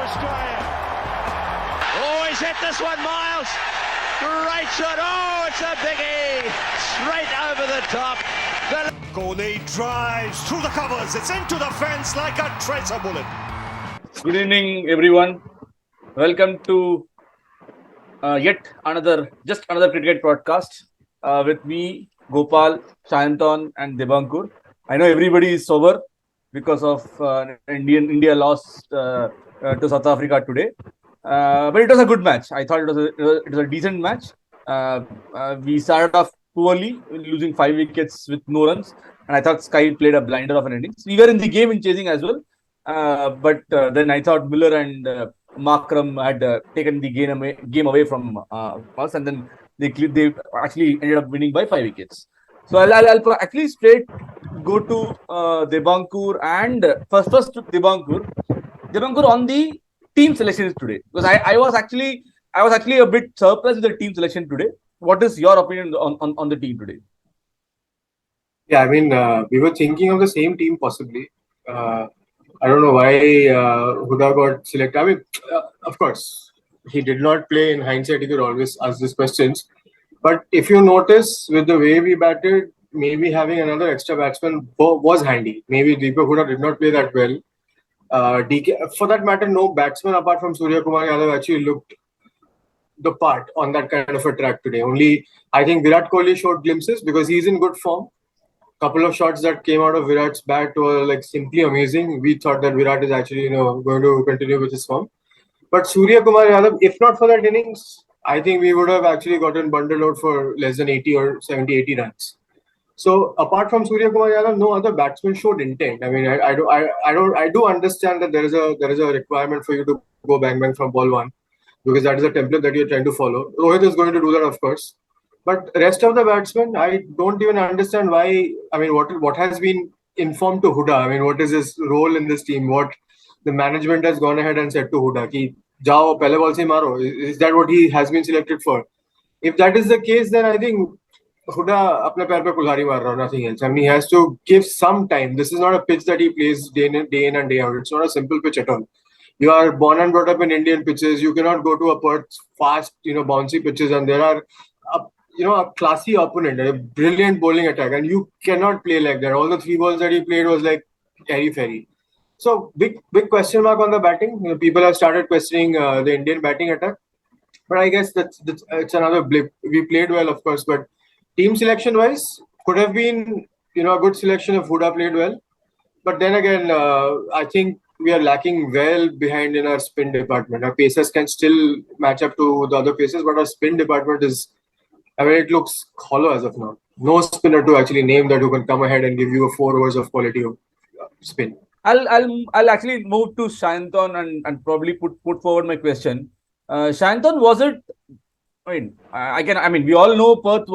Australia. Oh, he's hit this one, Miles. Great shot. Oh, it's a biggie. Straight over the top. Kohli drives through the covers. It's into the fence like a tracer bullet. Good evening, everyone. Welcome to yet another cricket podcast with me, Gopal, Shayantan, and Debankur. I know everybody is sober because of India lost to South Africa today, but it was a good match. I thought it was a decent match. We started off poorly, losing 5 wickets with no runs, and I thought Sky played a blinder of an innings. We were in the game in chasing as well. But then I thought Miller and Markram had taken the game away from us, and then they actually ended up winning by 5 wickets. So I'll actually straight go to Debankur and first to Debankur. Debankur, on the team selections today, because I was actually a bit surprised with the team selection today. What is your opinion on the team today? Yeah, I mean, we were thinking of the same team possibly. I don't know why Huda got selected. I mean, of course, he did not play. In hindsight, he could always ask these questions. But if you notice, with the way we batted, maybe having another extra batsman was handy. Maybe Deepak Huda did not play that well. DK, for that matter, no batsman apart from Surya Kumar Yadav actually looked the part on that kind of a track today. Only, I think Virat Kohli showed glimpses because he's in good form. Couple of shots that came out of Virat's bat were like simply amazing. We thought that Virat is actually, going to continue with his form. But Surya Kumar Yadav, if not for that innings, I think we would have actually gotten bundled out for less than 80 or 70, 80 runs. So apart from Surya Kumar Yadav, no other batsman showed intent. I mean, I do understand that there is a requirement for you to go bang from ball one, because that is a template that you're trying to follow. Rohit is going to do that, of course. But rest of the batsmen, I don't even understand why. I mean, what has been informed to Huda? I mean, what is his role in this team? What the management has gone ahead and said to Huda, ki jao pehle ball se maro. Is that what he has been selected for? If that is the case, then I think Huda apne pair pe kulhari mar raha, nothing else. I mean, he has to give some time. This is not a pitch that he plays day in and day out. It's not a simple pitch at all. You are born and brought up in Indian pitches. You cannot go to a Perth fast, bouncy pitches, and there are a classy opponent, a brilliant bowling attack, and you cannot play like that. All the 3 balls that he played was like airy-fairy. So big question mark on the batting. People have started questioning the Indian batting attack, but I guess that's it's another blip. We played well, of course, but team selection wise could have been a good selection if Huda played well. But then again, I think we are lacking well behind in our spin department. Our pacers can still match up to the other pacers, but our spin department is, I mean, it looks hollow as of now. No spinner to actually name that who can come ahead and give you a 4 overs of quality of spin. I'll actually move to Shayantan and probably put forward my question. Shayantan, was it? I mean, we all know Perth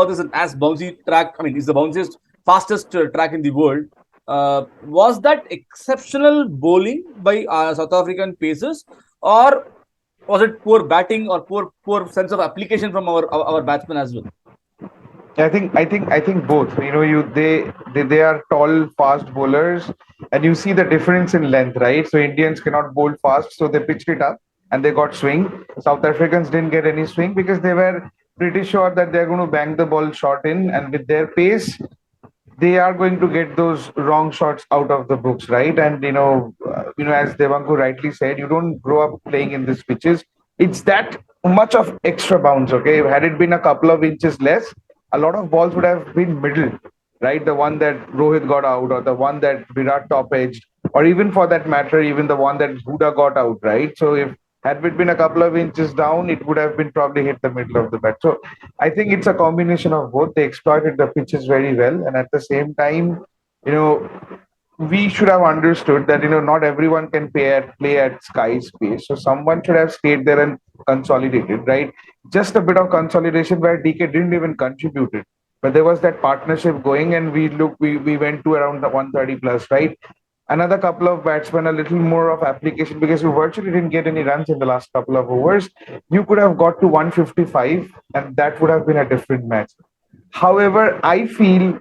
is an as bouncy track. I mean, it's the bounciest, fastest track in the world. Was that exceptional bowling by South African pacers, or was it poor batting or poor sense of application from our batsmen as well? I think both. They are tall, fast bowlers, and you see the difference in length, right? So Indians cannot bowl fast, so they pitched it up and they got swing. South Africans didn't get any swing because they were pretty sure that they're going to bang the ball short in, and with their pace, they are going to get those wrong shots out of the books, right? And as Devanku rightly said, you don't grow up playing in these pitches. It's that much of extra bounce. Okay, had it been a couple of inches less, a lot of balls would have been middle, right? The one that Rohit got out, or the one that Virat top edged, or even for that matter, even the one that Huda got out, right? So if had it been a couple of inches down, it would have been probably hit the middle of the bat. So I think it's a combination of both. They exploited the pitches very well, and at the same time, we should have understood that not everyone can play at Sky's pace. So someone should have stayed there and consolidated, right? Just a bit of consolidation where DK didn't even contribute it, but there was that partnership going, and we went to around the 130 plus, right? Another couple of batsmen, a little more of application, because you virtually didn't get any runs in the last couple of overs. You could have got to 155, and that would have been a different match. However, I feel,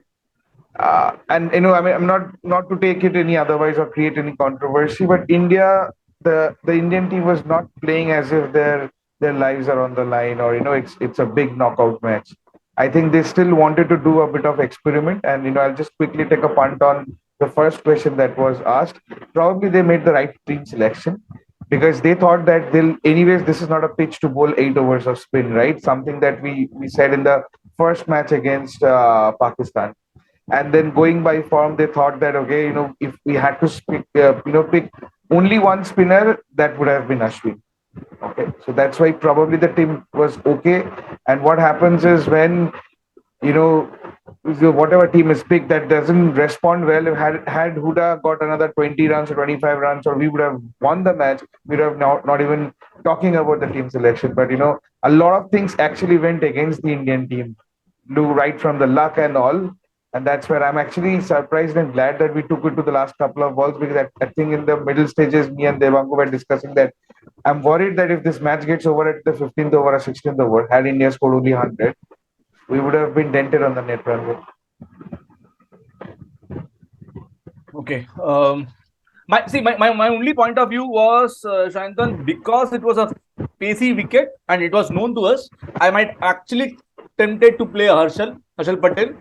and I'm not to take it any otherwise or create any controversy, but India the Indian team was not playing as if their lives are on the line, or it's a big knockout match. I think they still wanted to do a bit of experiment, and I'll just quickly take a punt on the first question that was asked. Probably they made the right team selection because they thought that they'll anyways, this is not a pitch to bowl 8 overs of spin, right? Something that we said in the first match against Pakistan. And then going by form, they thought that okay, if we had to pick only one spinner, that would have been Ashwin. Okay, so that's why probably the team was okay. And what happens is when you know whatever team is picked that doesn't respond well, if had Huda got another 20 runs or 25 runs, or we would have won the match, we'd have not even talking about the team selection. But a lot of things actually went against the Indian team, do right from the luck and all. And that's where I'm actually surprised and glad that we took it to the last couple of balls, because I think in the middle stages, me and Devangu were discussing that I'm worried that if this match gets over at the 15th over or 16th over, had India scored only 100, we would have been dented on the net run rate. Okay. My only point of view was, Shantan, because it was a pacey wicket and it was known to us, I might actually tempted to play Harshal Patel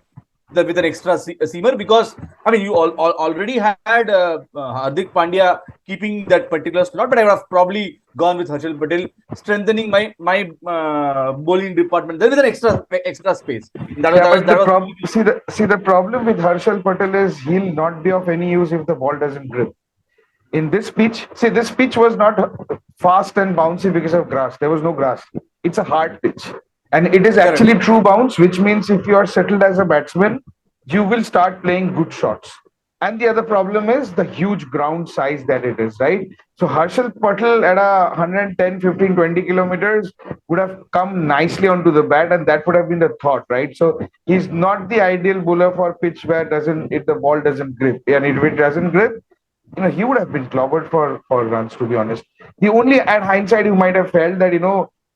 with an extra seamer, because I mean you already had Hardik Pandya keeping that particular slot, but I would have probably gone with Harshal Patel, strengthening my bowling department. There is an extra space. The problem with Harshal Patel is he'll not be of any use if the ball doesn't grip. In this pitch, this pitch was not fast and bouncy because of grass. There was no grass. It's a hard pitch. And it is actually true bounce, which means if you are settled as a batsman, you will start playing good shots. And the other problem is the huge ground size that it is, right? So Harshal Patel at 110, 15, 20 kilometers would have come nicely onto the bat, and that would have been the thought, right? So he's not the ideal bowler for pitch where if the ball doesn't grip. And if it doesn't grip, he would have been clobbered for runs, to be honest. The only, at hindsight, you might have felt that,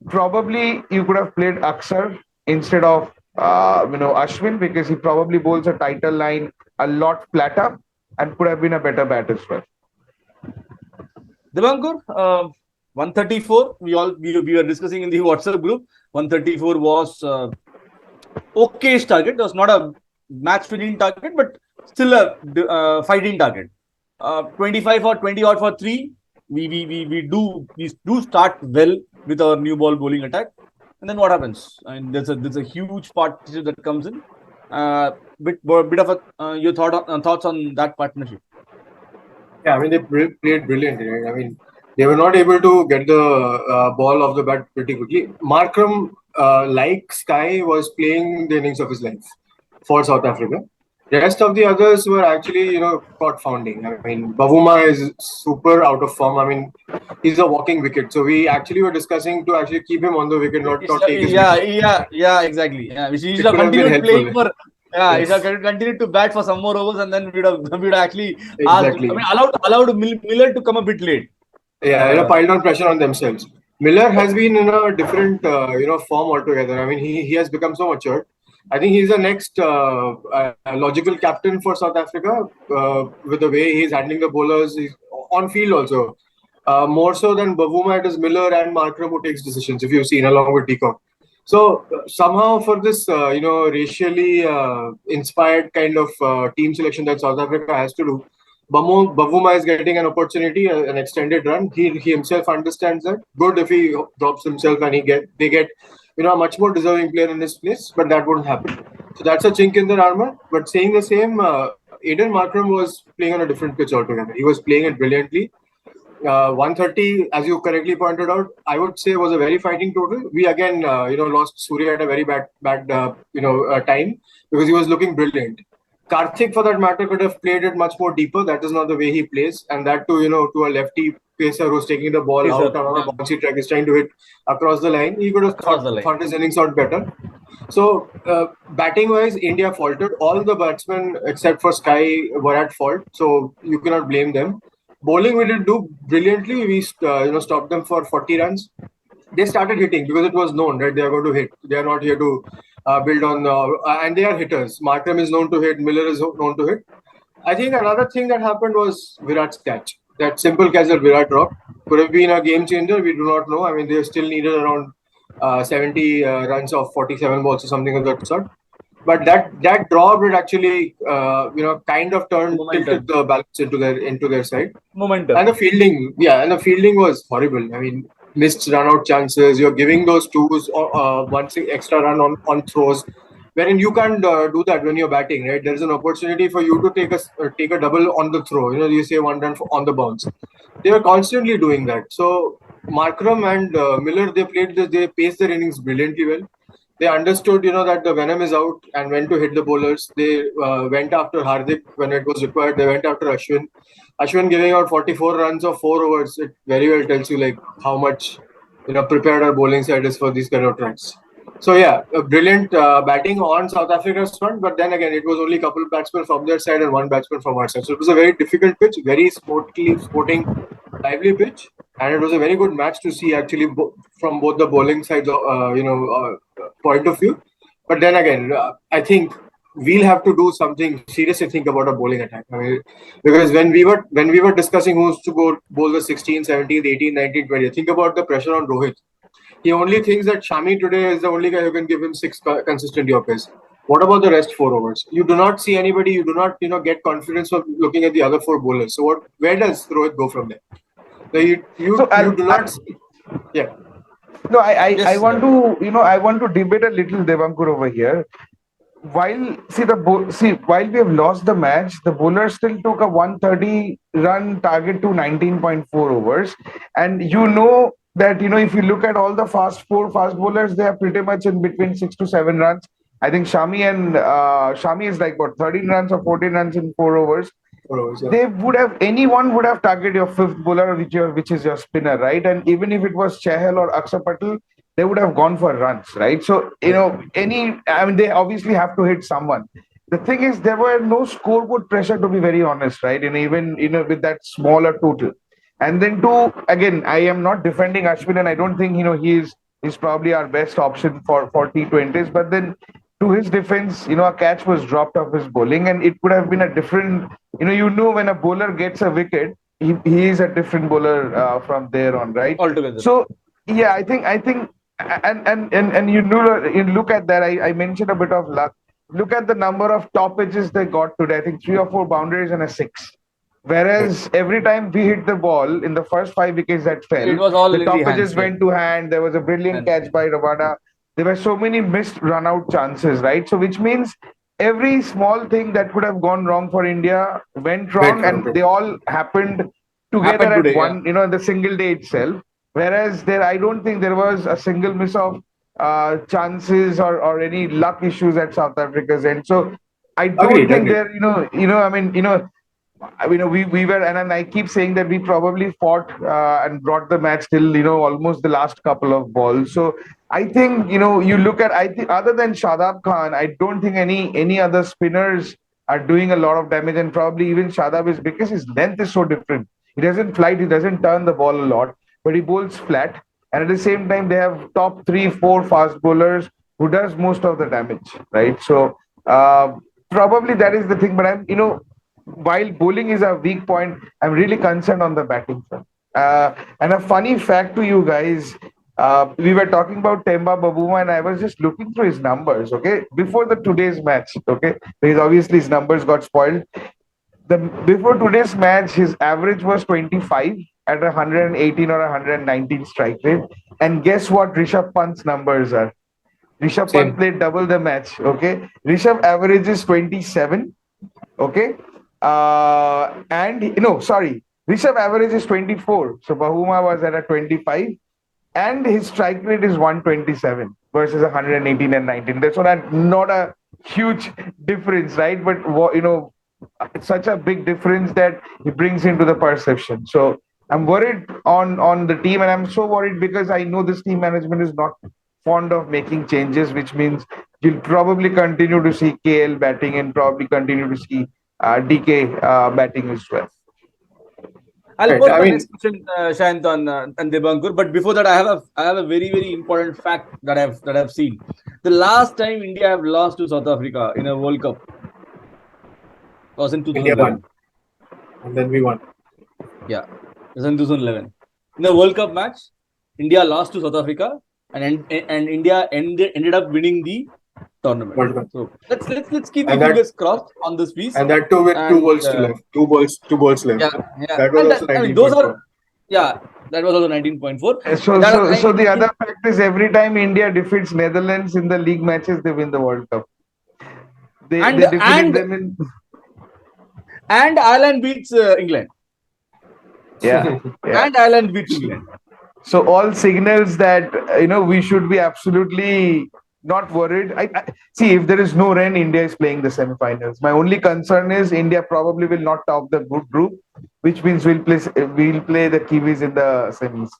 probably you could have played Aksar instead of Ashwin, because he probably bowls a tighter line, a lot flatter, and could have been a better bat as well. Devankur, 134. We were discussing in the WhatsApp group. 134 was okay-ish target. It was not a match-winning target, but still a fighting target. 25 or 20 odd for 3. We do start well with our new ball bowling attack, and then what happens? And there's a huge partnership that comes in. Bit of your thoughts on that partnership. Yeah, I mean they played brilliantly. Right? I mean they were not able to get the ball off the bat pretty quickly. Markram, like Sky, was playing the innings of his life for South Africa. The rest of the others were actually, caught founding. I mean, Bavuma is super out of form. I mean, he's a walking wicket. So we actually were discussing to actually keep him on the wicket, not take his wicket. Yeah, exactly. Yeah, we should have continued playing for. Yeah, he should have continued to bat for some more overs, and then we'd have actually allowed Miller to come a bit late. Yeah, piled on pressure on themselves. Miller has been in a different, form altogether. I mean, he has become so mature. I think he's the next logical captain for South Africa with the way he's handling the bowlers. He's on field also. More so than Bavuma, it is Miller and Markram who takes decisions, if you've seen, along with Deacon. So somehow for this, racially inspired kind of team selection that South Africa has to do, Bavuma is getting an opportunity, an extended run. He himself understands that. Good if he drops himself and they get a much more deserving player in this place, but that won't happen. So that's a chink in their armor. But saying the same, Aiden Markram was playing on a different pitch altogether. He was playing it brilliantly. 130, as you correctly pointed out, I would say was a very fighting total. We again, lost Surya at a very bad time because he was looking brilliant. Karthik, for that matter, could have played it much more deeper. That is not the way he plays, and that too, to a lefty pacer who's taking the ball out on a bouncy track, is trying to hit across the line. He could have thought his innings out better. So, batting wise, India faltered. All the batsmen except for Sky were at fault, so you cannot blame them. Bowling, we did do brilliantly. We stopped them for 40 runs. They started hitting because it was known that they are going to hit. They are not here to build on, and they are hitters. Markram is known to hit. Miller is known to hit. I think another thing that happened was Virat's catch. That simple catch that Virat dropped. could have been a game changer. We do not know. I mean, they still needed around 70 runs of 47 balls or something of that sort. But that draw would actually, kind of tilted the balance into their side. Momentum. And the fielding was horrible. I mean, missed run out chances. You're giving those twos one extra run on throws, wherein you can't do that when you're batting, right? There is an opportunity for you to take a double on the throw. You say one run on the bounce. They were constantly doing that. So Markram and Miller, they paced their innings brilliantly well. They understood, that the venom is out and when to hit the bowlers. They went after Hardik when it was required. They went after Ashwin. Ashwin giving out 44 runs of 4 overs. It very well tells you like how much prepared our bowling side is for these kind of trends. So yeah, a brilliant batting on South Africa's front, but then again, it was only a couple of batsmen from their side and one batsman from our side. So it was a very difficult pitch, very sporting, lively pitch, and it was a very good match to see actually from both the bowling sides, point of view. But then again, I think we'll have to do something seriously. Think about a bowling attack. I mean, because when we were discussing who's to go bowl the 16th, 17th, 18th, 19th, 20th, think about the pressure on Rohit. He only thinks that Shami today is the only guy who can give him 6 consistent Yorkers. What about the rest 4 overs? You do not see anybody. You do not, get confidence from looking at the other 4 bowlers. So where does Rohit go from there? So you do not. Yeah. No, I want to I want to debate a little Devankur over here. While while we have lost the match, the bowler still took a 130 run target to 19.4 overs, and that if you look at all the fast bowlers, they are pretty much in between 6 to 7 runs. I think Shami is like what 13 runs or 14 runs in 4 overs. Yeah. Anyone would have targeted your fifth bowler, which is your spinner, right? And even if it was Chahal or Akshar Patel, they would have gone for runs, right? So they obviously have to hit someone. The thing is, there were no scoreboard pressure, to be very honest, right? And even with that smaller total, and then again, I am not defending Ashwin, and I don't think he's probably our best option for T20s, but then to his defense, a catch was dropped off his bowling, and it could have been a different. When a bowler gets a wicket, he is a different bowler from there on, right? Altogether. So yeah, I think, and you look at that. I mentioned a bit of luck. Look at the number of top edges they got today. I think 3 or 4 boundaries and a 6. Whereas every time we hit the ball in the first 5 wickets that fell, it was all the top edges went to hand. There was a brilliant catch by Rabada. There were so many missed run-out chances, right? So which means every small thing that could have gone wrong for India went wrong, and they all happened together at one, in the single day itself. Whereas I don't think there was a single miss of chances or any luck issues at South Africa's end. So I don't think there, we were, and I keep saying that we probably fought and brought the match till almost the last couple of balls. So I think you look at, I think other than Shadab Khan, I don't think any other spinners are doing a lot of damage, and probably even Shadab is, because his length is so different. He doesn't flight, he doesn't turn the ball a lot, but he bowls flat. And at the same time, they have top 3-4 fast bowlers who does most of the damage, right? So probably that is the thing. But while bowling is a weak point, I'm really concerned on the batting front. And a funny fact to you guys, we were talking about Temba Babuma, and I was just looking through his numbers, okay, before today's match, okay, because obviously his numbers got spoiled. Before today's match, his average was 25 at 118 or 119 strike rate. And guess what Rishabh Pant's numbers are? Rishabh Pant played double the match, okay? Rishabh averages 27, okay? Rishabh averages 24. So Bahuma was at a 25. And his strike rate is 127 versus 118 and 19. That's not a huge difference, right? But it's such a big difference that he brings into the perception. So I'm worried on the team, and I'm so worried because I know this team management is not fond of making changes, which means you'll probably continue to see KL batting and probably continue to see DK batting as well. I'll put the next question, Shayantan and Debankur. But before that, I have a very, very important fact that I've seen. The last time India have lost to South Africa in a World Cup was in 2011. And then we won. Yeah, it was in 2011. in the World Cup match, India lost to South Africa, and India ended up winning the tournament. World Cup. So let's keep And the that- fingers crossed on this piece. And that too with And, two balls to left. Two balls left. Yeah. That was And also I mean, those 19.4. are that was also 19.4. So the other fact is every time India defeats Netherlands in the league matches, they win the World Cup. They defeated them in. And Ireland beats England. Yeah. And Ireland beats England. So all signals that we should be absolutely not worried. I see if there is no rain, India is playing the semi-finals. My only concern is India probably will not top the good group, which means we'll play the Kiwis in the semis.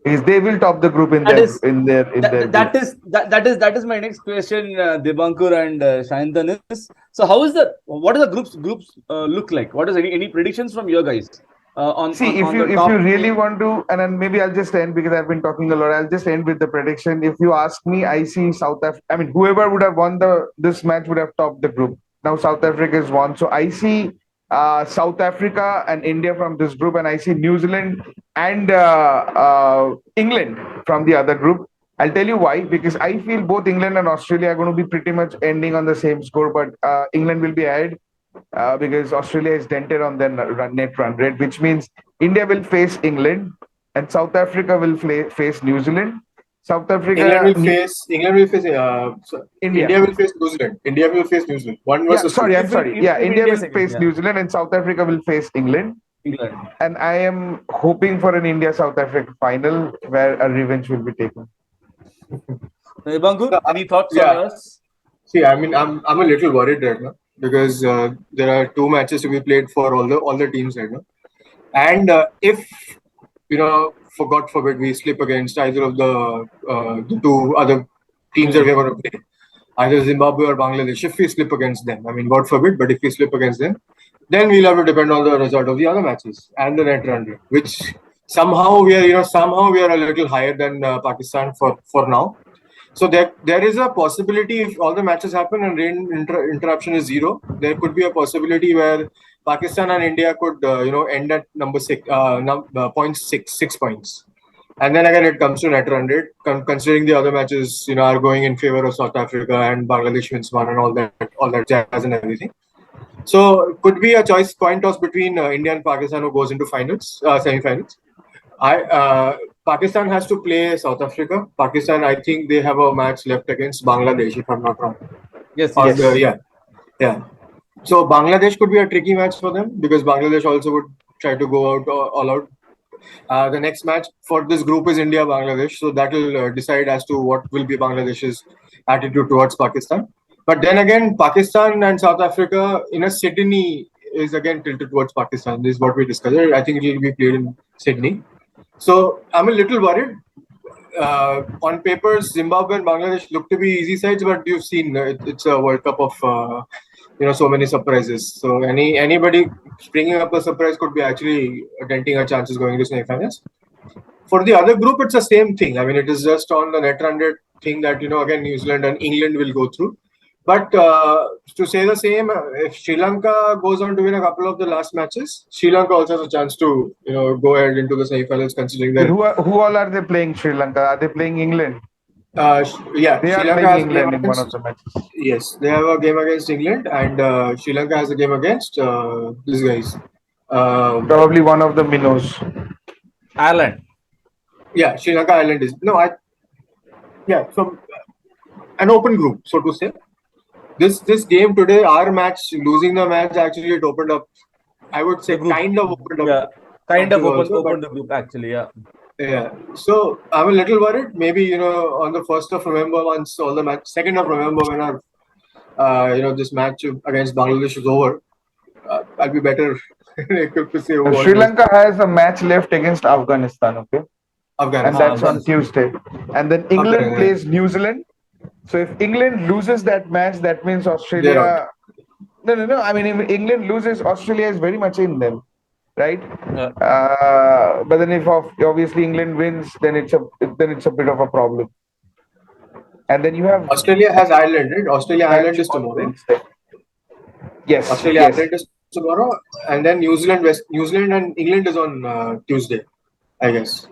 Because they will top the group in their group. That is my next question, Debankur and Shayantan is. So what does the groups look like? What is any predictions from your guys? If you really want to, and then maybe I'll just end because I've been talking a lot. I'll just end with the prediction. If you ask me, I see South Africa. I mean, whoever would have won this match would have topped the group. Now South Africa is won, so I see South Africa and India from this group, and I see New Zealand and England from the other group. I'll tell you why. Because I feel both England and Australia are going to be pretty much ending on the same score, but England will be ahead. Because Australia is dented on their net run rate, which means India will face England and South Africa will face New Zealand. England will face India will face New Zealand. India will face New Zealand. One versus I'm two. sorry. India will face New Zealand and South Africa will face England. And I am hoping for an India-South Africa final where a revenge will be taken. Bangur, any thoughts on us? See, I mean, I'm a little worried right now because there are two matches to be played for all the teams right now, and if for God forbid we slip against either of the two other teams that we're going to play, either Zimbabwe or Bangladesh, if we slip against them, I mean, God forbid, but if we slip against them, then we'll have to depend on the result of the other matches and the net run rate, which somehow we are a little higher than Pakistan for now. So there is a possibility if all the matches happen and rain interruption is zero, there could be a possibility where Pakistan and India could end at number 6 points. And then again it comes to net run rate, considering the other matches are going in favor of South Africa and Bangladesh wins one and all that jazz and everything. So it could be a coin toss between India and Pakistan who goes into semi-finals. Pakistan has to play South Africa. Pakistan, I think they have a match left against Bangladesh, if I'm not wrong. Yes. Yeah. So Bangladesh could be a tricky match for them because Bangladesh also would try to go out all out. The next match for this group is India-Bangladesh, so that will decide as to what will be Bangladesh's attitude towards Pakistan. But then again, Pakistan and South Africa in a Sydney is again tilted towards Pakistan. This is what we discussed. I think it will be played in Sydney. So I'm a little worried. On paper, Zimbabwe and Bangladesh look to be easy sides, but you've seen it's a World Cup of so many surprises. So anybody bringing up a surprise could be actually denting our chances going to semi-finals. For the other group, it's the same thing. I mean, it is just on the net run rate thing that again New Zealand and England will go through. But to say the same, if Sri Lanka goes on to win a couple of the last matches, Sri Lanka also has a chance to go ahead into the semi-finals. Considering that who all are they playing? Sri Lanka? Are they playing England? They are playing England in one of the matches. Yes, they have a game against England, and Sri Lanka has a game against these guys. Probably one of the minnows. Ireland. Yeah, Sri Lanka, Ireland is so an open group, so to say. This game today, our match, losing the match, actually it opened up. I would say kind of opened up. Yeah, kind of opened the group actually. Yeah. Yeah. So I'm a little worried. Maybe on the 1st of November, once all the match, 2nd of November, when our this match against Bangladesh is over, I'll be better equipped to say. Sri Lanka has a match left against Afghanistan. Okay. Afghanistan. And that's on Tuesday. And then England plays New Zealand. So if England loses that match, that means Australia. No. I mean, if England loses, Australia is very much in them, right? Yeah. But then if obviously England wins, then it's a bit of a problem. And then you have Australia has Ireland, right? Ireland is tomorrow. Yes. Ireland is tomorrow, and then New Zealand and England is on Tuesday, I guess.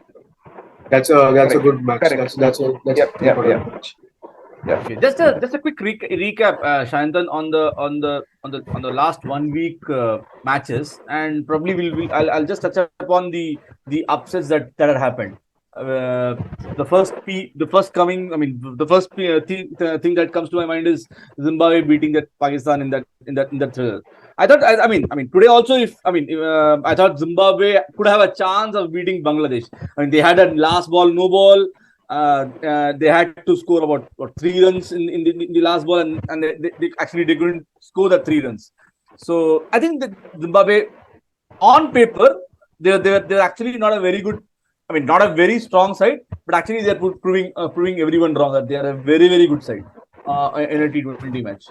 That's a Correct. good match. Correct. That's a Yep. important match. Okay, just a quick recap, Shantan, on the last 1 week matches, and probably I'll just touch upon the upsets that had happened. Uh, the first thing that comes to my mind is Zimbabwe beating that Pakistan in that thriller. I mean today also, I thought Zimbabwe could have a chance of beating Bangladesh. I mean, they had a last ball no ball. They had to score about 3 runs in the last ball, and they couldn't score the 3 runs. So I think that Zimbabwe, on paper, they're actually not a very good, not a very strong side, but actually they're proving everyone wrong that they are a very, very good side in a T20 match.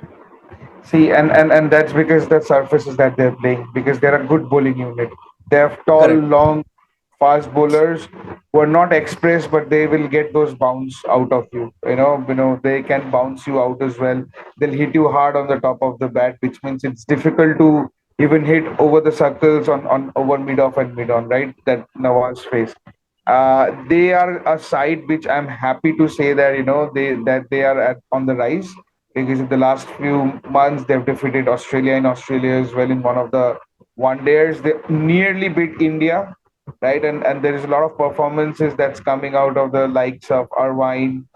See, and that's because the surfaces that they're playing, because they're a good bowling unit. They have tall, Correct. long, fast bowlers who are not express, but they will get those bounce out of you. They can bounce you out as well. They'll hit you hard on the top of the bat, which means it's difficult to even hit over the circles on over mid off and mid on, right? That Nawaz face. They are a side which I'm happy to say that they are on the rise, because in the last few months they've defeated Australia in Australia as well in one of the one days. They nearly beat India, right? And there is a lot of performances that's coming out of the likes of Irvine,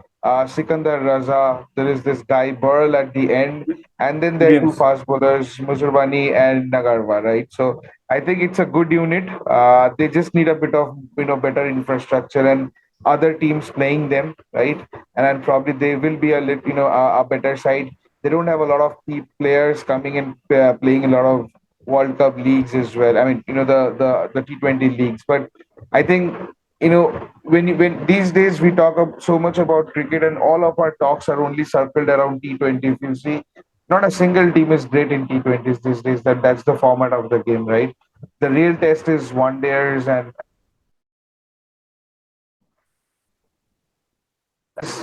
Sikandar Raza. There is this guy Burl at the end, and then there are two Williams. fast bowlers, Musurbani and Nagarwa, right? So I think it's a good unit. They just need a bit of better infrastructure and other teams playing them, right? And then probably they will be a better side. They don't have a lot of key players coming in playing a lot of World Cup leagues as well. I mean, the T20 leagues. But I think when these days we talk so much about cricket, and all of our talks are only circled around T20. If you see, not a single team is great in T20s these days. That's the format of the game, right? The real test is one days and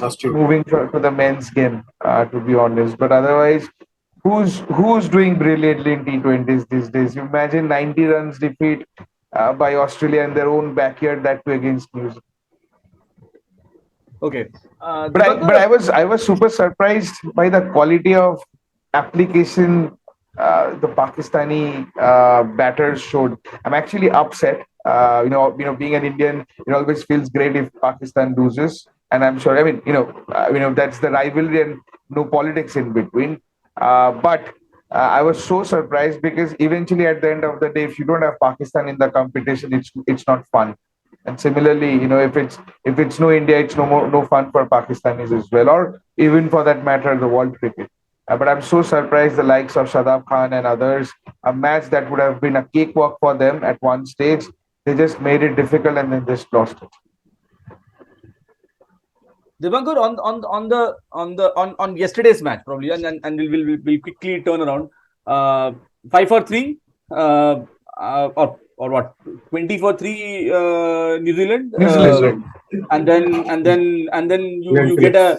That's true. moving to the men's game, to be honest. But otherwise, who's doing brilliantly in T20s these days? You imagine 90 runs defeat by Australia in their own backyard, that too against New Zealand. Okay. But I was super surprised by the quality of application the Pakistani batters showed. I'm actually upset. Being an Indian, it always feels great if Pakistan loses, and I'm sure. That's the rivalry and no politics in between. But I was so surprised because eventually, at the end of the day, if you don't have Pakistan in the competition, it's not fun. And similarly, if it's no India, it's no fun for Pakistanis as well, or even for that matter, the world cricket. But I'm so surprised the likes of Shadab Khan and others, a match that would have been a cakewalk for them at one stage, they just made it difficult and then just lost it. Divankar, on yesterday's match, probably, and we'll quickly turn around. 5-for-3, or what? 20-for-3, New Zealand. New Zealand. And then you get a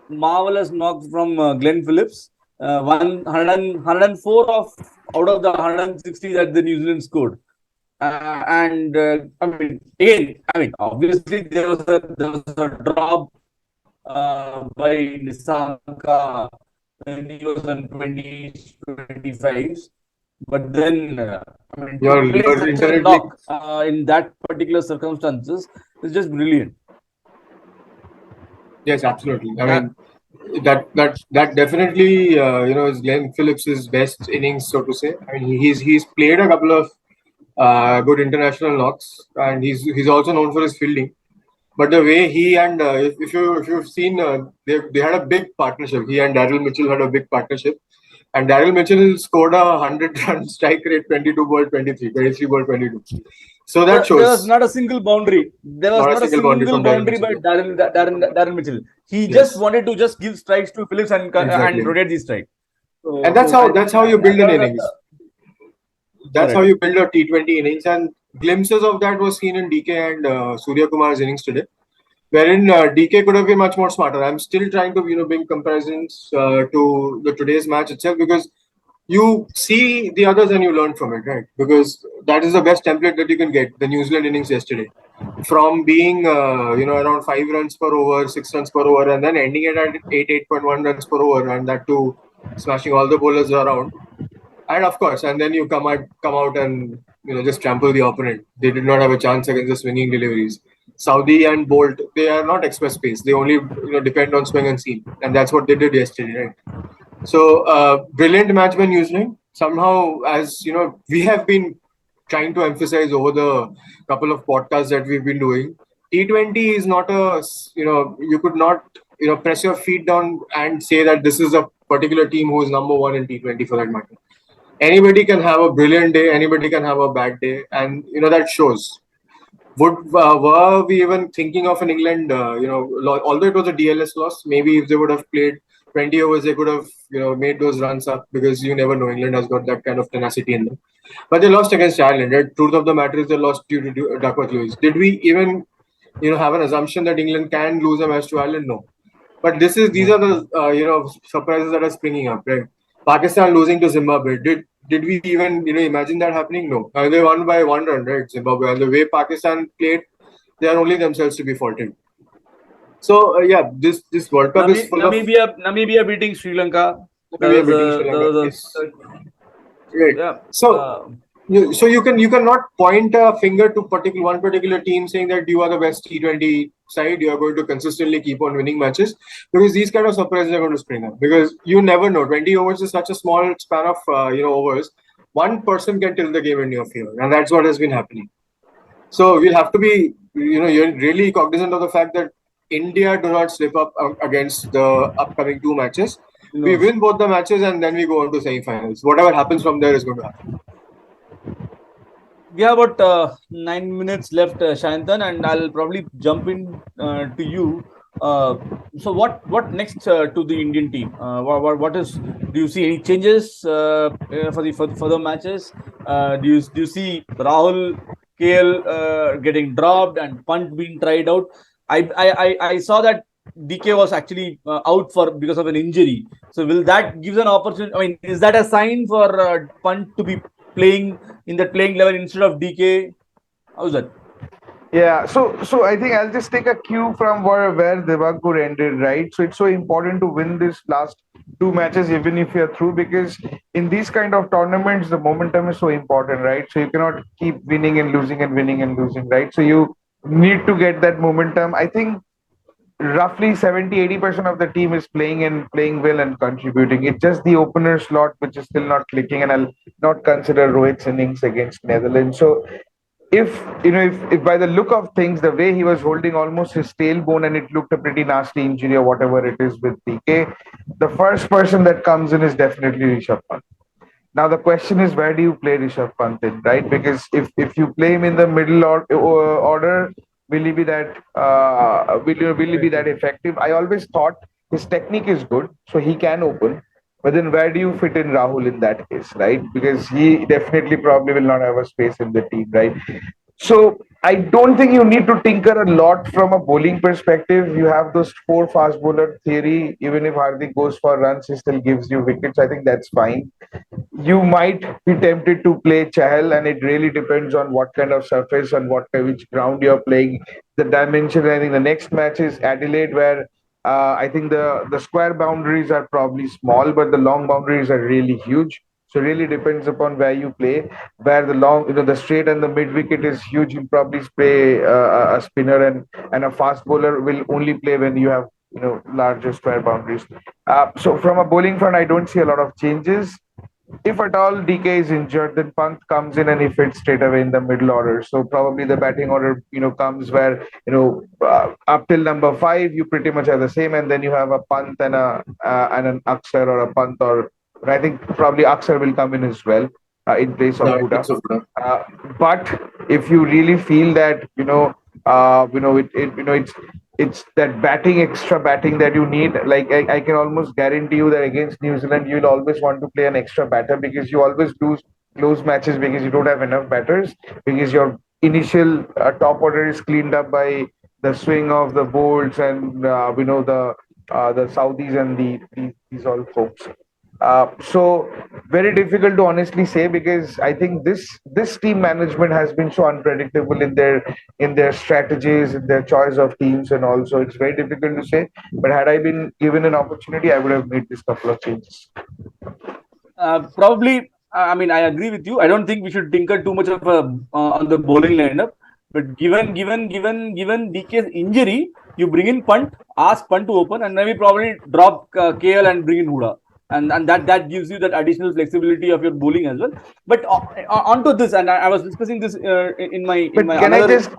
marvelous knock from Glenn Phillips. 104 out of the 160 that the New Zealand scored. Obviously there was a drop by Nisanka when he was on 20-25s. But then, Your internet knock, in that particular circumstances is just brilliant. Yes, absolutely. I mean, that definitely is Glenn Phillips's best innings, so to say. I mean, he's played a couple of good international knocks, and he's also known for his fielding. But the way he and if you've seen, they had a big partnership. He and Daryl Mitchell had a big partnership, and Daryl Mitchell scored a 100-run strike rate, 22 ball 23, 23 ball 22. So that shows there was not a single boundary. There was not a single boundary by Darren Mitchell. He just wanted to just give strikes to Phillips and rotate the strike. So, and that's how you build an innings. That's how you build a T20 innings, and glimpses of that was seen in DK and Surya Kumar's innings today, wherein DK could have been much more smarter. I'm still trying to bring comparisons to the today's match itself, because you see the others and you learn from it, right? Because that is the best template that you can get. The New Zealand innings yesterday, from being around 5 runs per over, 6 runs per over, and then ending it at 8.1 runs per over, and that too smashing all the bowlers around. And of course, and then you come out and just trample the opponent. They did not have a chance against the swinging deliveries. Saudi and Bolt, they are not express pace. They only depend on swing and seam, and that's what they did yesterday, right? So brilliant match by New Zealand. Somehow, as we have been trying to emphasize over the couple of podcasts that we've been doing, T20 is not you could not press your feet down and say that this is a particular team who is number one in T20 for that matter. Anybody can have a brilliant day, anybody can have a bad day, and that shows. Were we even thinking of an England? Although it was a DLS loss, maybe if they would have played 20 overs, they could have made those runs up, because you never know. England has got that kind of tenacity in them. But they lost against Ireland. Right? Truth of the matter is they lost due to Duckworth Lewis. Did we even have an assumption that England can lose a match to Ireland? No. But these are the surprises that are springing up. Right? Pakistan losing to Zimbabwe. Did we even imagine that happening? No. They won by 1 run, right? Zimbabwe, and the way Pakistan played, they are only themselves to be faulted. So this World Cup is full Namibia beating Sri Lanka. Right. Yeah. So you cannot point a finger to one particular team saying that you are the best T20 side. You are going to consistently keep on winning matches, because these kind of surprises are going to spring up. Because you never know. 20 overs is such a small span of overs. One person can tilt the game in your favor, and that's what has been happening. So we'll have to be you're really cognizant of the fact that India do not slip up against the upcoming 2 matches. No. We win both the matches and then we go on to semi-finals. Whatever happens from there is going to happen. We have about 9 minutes left, Shantan, and I'll probably jump in to you. So what next to the Indian team? What is? Do you see any changes for the matches? Do you see Rahul, KL getting dropped and Punt being tried out? I saw that DK was actually out because of an injury. So will that give an opportunity? I mean, is that a sign for Punt to be playing in the playing level instead of DK? How's that? Yeah, so I think I'll just take a cue from where Devankur ended, right? So it's so important to win this last 2 matches, even if you're through, because in these kind of tournaments, the momentum is so important, right? So you cannot keep winning and losing and winning and losing, right? So you need to get that momentum. I think roughly 70-80% of the team is playing well and contributing. It's just the opener slot which is still not clicking, and I'll not consider Rohit's innings against Netherlands. So if by the look of things, the way he was holding almost his tailbone and it looked a pretty nasty injury or whatever it is with DK, the first person that comes in is definitely Rishabh Pant. Now the question is, where do you play Rishabh Pant in, right? Because if you play him in the middle order, will he be that will he be that effective? I always thought his technique is good, so he can open. But then where do you fit in Rahul in that case, right? Because he definitely probably will not have a space in the team, right? So I don't think you need to tinker a lot from a bowling perspective. You have those 4 fast bowler theory. Even if Hardik goes for runs, he still gives you wickets. I think that's fine. You might be tempted to play Chahal, and it really depends on what kind of surface and which ground you're playing. The dimension. I think the next match is Adelaide, where I think the square boundaries are probably small, but the long boundaries are really huge. So really depends upon where you play. Where the long, the straight and the mid wicket is huge, you'll probably play a spinner, and a fast bowler will only play when you have larger square boundaries. So from a bowling front, I don't see a lot of changes. If at all DK is injured, then Pant comes in and he fits straight away in the middle order. So probably the batting order, comes where up till number 5, you pretty much have the same, and then you have a Pant and an Akshar or a Pant, or I think probably Akshar will come in as well in place of Huda. But if you really feel that it's that extra batting that you need. Like I can almost guarantee you that against New Zealand, you'll always want to play an extra batter, because you always lose close matches because you don't have enough batters, because your initial top order is cleaned up by the swing of the Bolts and the Saudis and these all folks. So very difficult to honestly say, because I think this team management has been so unpredictable in their strategies, in their choice of teams, and also it's very difficult to say. But had I been given an opportunity, I would have made this couple of changes. Probably, I mean, I agree with you. I don't think we should tinker too much of on the bowling lineup. But given DK's injury, you bring in Punt, ask Punt to open, and maybe probably drop KL and bring in Huda, and that gives you that additional flexibility of your bowling as well. But onto this, and I was discussing this in my But can I another. just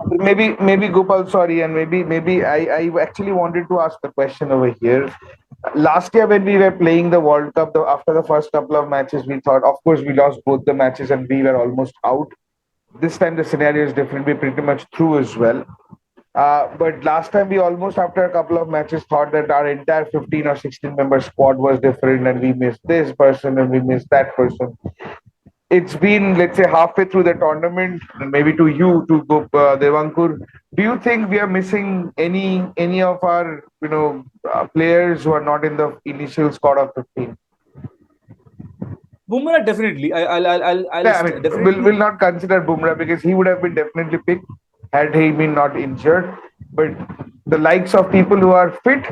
maybe Gopal, sorry, and maybe I actually wanted to ask a question over here. Last year when we were playing the World Cup, after the first couple of matches, we thought, of course, we lost both the matches and we were almost out. This time the scenario is different. We're pretty much through as well. But last time we almost, after a couple of matches, thought that our entire 15 or 16 member squad was different and we missed this person and we missed that person. It's been, let's say, halfway through the tournament, maybe to you, to go, Devankur. Do you think we are missing any of our players who are not in the initial squad of 15? Bumrah definitely. I'll Yeah, I mean, definitely. we'll not consider Bumrah because he would have been definitely picked had he been not injured. But the likes of people who are fit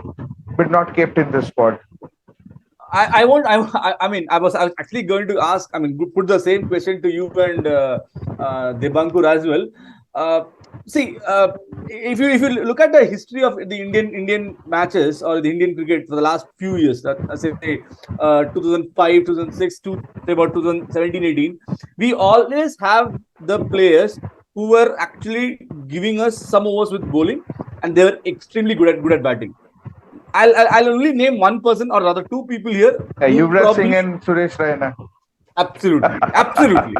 but not kept in the squad. I won't. I mean, I was actually going to ask. I mean, put the same question to you and Debankur as well. See, if you look at the history of the Indian matches or the Indian cricket for the last few years, that say 2005, 2006 to say about 2017, 18, we always have the players who were actually giving us some overs with bowling, and they were extremely good at batting. I'll only name one person or rather two people here. Yuvraj Singh and Suresh Raina. Absolutely.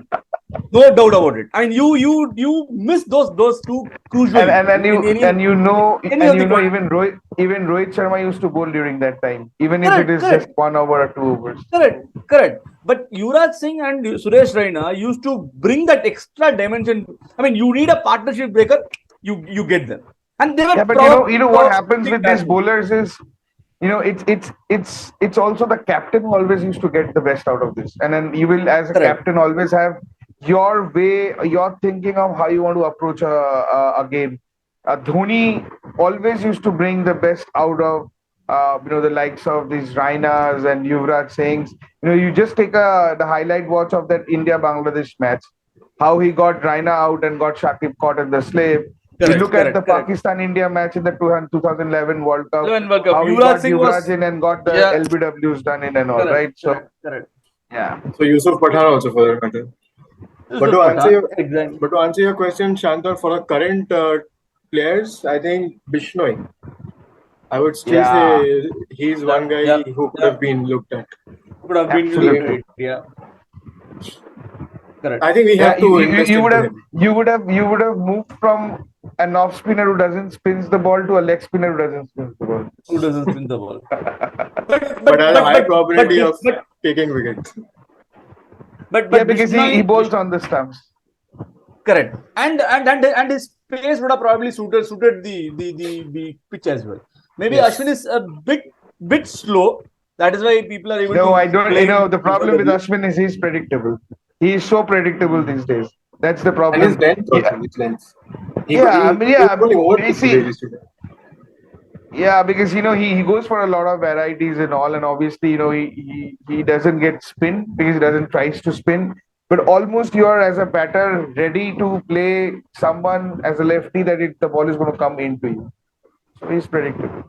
No doubt about it. I mean, you miss those two crucial. And you know even Rohit Sharma used to bowl during that time, even if it is just 1 over or 2 overs. Correct. But Yuvraj Singh and Suresh Raina used to bring that extra dimension. I mean, you need a partnership breaker, you get them. And they were but you know what happens with these bowlers is, it's also the captain who always used to get the best out of this, and then you will, as a captain, always have your way, your thinking of how you want to approach a game. Dhoni always used to bring the best out of the likes of these Rainas and Yuvraj Singhs. You just take the highlight watch of that India Bangladesh match, how he got Raina out and got Shakib caught in the slip. You look at the Pakistan-India match in the 2011 World Cup, how he got Yuvraj in and got the LBWs done in and all, right? So, yeah. So Yusuf Pathan also for that matter. But to answer your question, Shantar, for the current players, I think Bishnoi. I would still say he's one guy who could have been looked at. Could have been looked at, Correct. I think we have to invest you would have moved from an off spinner who doesn't spins the ball to a leg spinner who doesn't spin the ball. Who doesn't spin the ball? but has a high probability of taking wickets. But because he bowls on the stumps. Correct. And his pace would have probably suited the pitch as well. Maybe Ashwin is a bit slow. That is why people are able to. No, I don't. The problem with Ashwin is he's predictable. He is so predictable these days. That's the problem. And his length also. His length. Because he goes for a lot of varieties and all, and obviously he doesn't get spin because he doesn't tries to spin. But almost you are, as a batter, ready to play someone as a lefty that the ball is going to come into you. So he's predictable.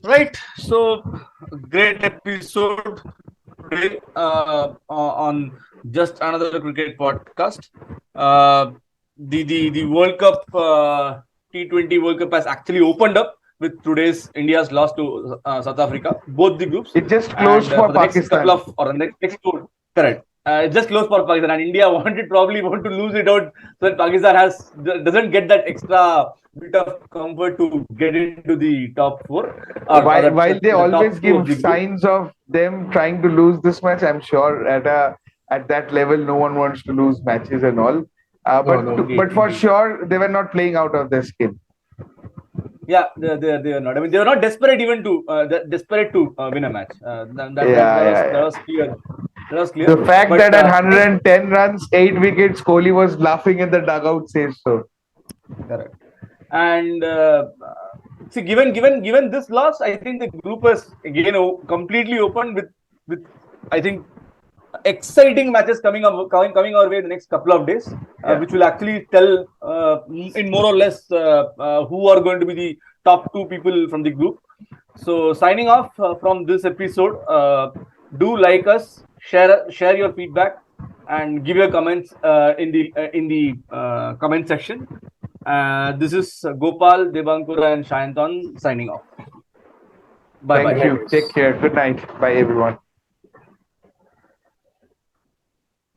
Right. So great episode today on just another cricket podcast. The World Cup T20 World Cup has actually opened up with today's India's loss to South Africa. Both the groups. It just closed for Pakistan. Next tour. Correct. It just closed for Pakistan, and India probably want to lose it out so that Pakistan doesn't get that extra bit of comfort to get into the top 4. While they always give signs of them trying to lose this match, I'm sure at that level no one wants to lose matches and all. But for sure they were not playing out of their skin. Yeah, they are not. I mean, they were not desperate even to desperate to win a match. That was clear. That was clear. The fact But that at 110 runs, 8 wickets, Kohli was laughing in the dugout says so. correct. And see, given this loss, I think the group was again completely open with I think exciting matches coming our way in the next couple of days, which will actually tell in more or less who are going to be the top two people from the group. So signing off from this episode, do like us, share your feedback, and give your comments in the comment section. This is Gopal, Debankura, and Shayantan signing off. Bye bye. Thank you. Take care. Good night. Bye, everyone.